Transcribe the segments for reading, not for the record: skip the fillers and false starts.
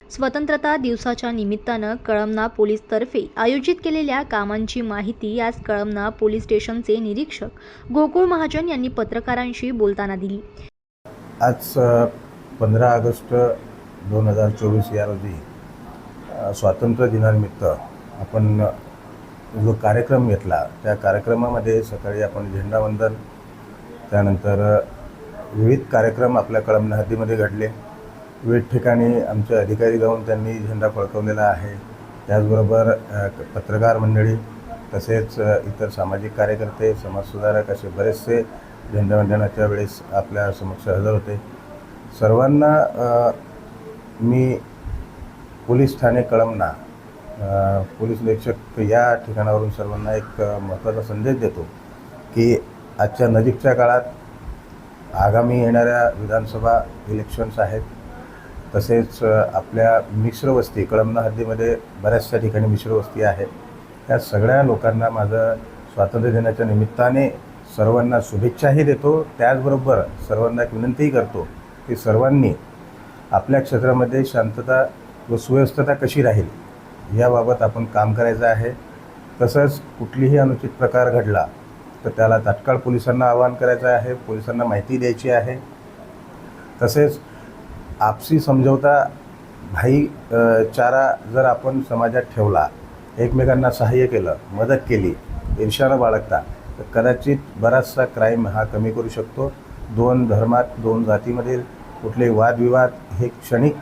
स्वतंत्रता दिवसाच्या निमित्तानं कळमना पोलीसतर्फे आयोजित केलेल्या कामांची माहिती आज कळमना पोलीस स्टेशनचे निरीक्षक गोकुळ महाजन यांनी पत्रकारांशी बोलताना दिली। आज 15 ऑगस्ट 2024 या रोजी स्वातंत्र्य दिनानिमित्त आपण जो कार्यक्रम घेतला त्या कार्यक्रमामध्ये सकाळी आपण झेंडावंदन, त्यानंतर विविध कार्यक्रम आपल्या कळमना हद्दीमध्ये घडले। विविध ठिकाणी आमचे अधिकारी जाऊन त्यांनी झेंडा फडकवलेला आहे। त्याचबरोबर पत्रकार मंडळी तसेच इतर सामाजिक कार्यकर्ते, समाजसुधारक असे बरेचसे झेंडावंदनाच्या वेळेस आपल्या समक्ष हजर होते। सर्वांना मी पोलीस ठाणे कळमना पोलीस निरीक्षक या ठिकाणावरून सर्वांना एक महत्त्वाचा संदेश देतो की आजच्या नजीकच्या काळात आगामी येणाऱ्या विधानसभा इलेक्शन्स आहेत। तसेच आपल्या मिश्रवस्ती कळमना हद्दीमध्ये बऱ्याचशा ठिकाणी मिश्रवस्ती आहे। त्या सगळ्या लोकांना माझं स्वातंत्र्य दिनाच्या निमित्ताने सर्वांना शुभेच्छाही देतो। त्याचबरोबर सर्वांना एक विनंतीही करतो की सर्वांनी आपल्या क्षेत्रामध्ये शांतता व सुव्यवस्था कशी राहील याबाबत आपण काम करायचं आहे। तसंच कुठलीही अनुचित प्रकार घडला तर त्याला तात्काळ पोलिसांना आवाहन करायचं आहे, पोलिसांना माहिती द्यायची आहे। तसेच आपसी समझौता भाईचारा जर आपण समाजात ठेवला, एकमेकांना सहाय्य केलं, मदत केली, ईर्ष्या न बाळगता, तर कदाचित बराचसा क्राईम हा कमी करू शकतो। दोन धर्मात, दोन जातीमधील कुठलेही वादविवाद हे क्षणिक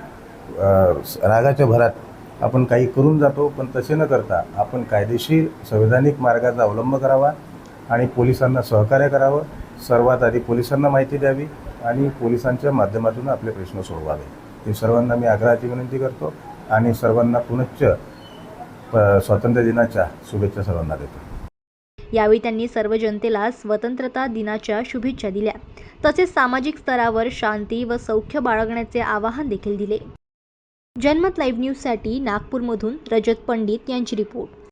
रागाच्या भरात आपण काही करून जातो, पण तसे न करता आपण कायदेशीर संवैधानिक मार्गाचा अवलंब करावा आणि पोलिसांना सहकार्य करावं। सर्वात आधी पोलिसांना माहिती द्यावी आणि पोलिसांच्या माध्यमातून आपले प्रश्न सोडवावे। हे सर्वांना मी आग्रहाची विनंती करतो आणि सर्वांना पुनश्च स्वातंत्र्य दिनाच्या शुभेच्छा सर्वांना देतो। यावेळी त्यांनी सर्व जनतेला स्वतंत्रता दिनाच्या शुभेच्छा दिल्या। तसेच सामाजिक स्तरावर शांती व सौख्य बाळगण्याचे आवाहन देखील दिले। जनमत लाईव्ह न्यूजसाठी नागपूरमधून रजत पंडित यांची रिपोर्ट।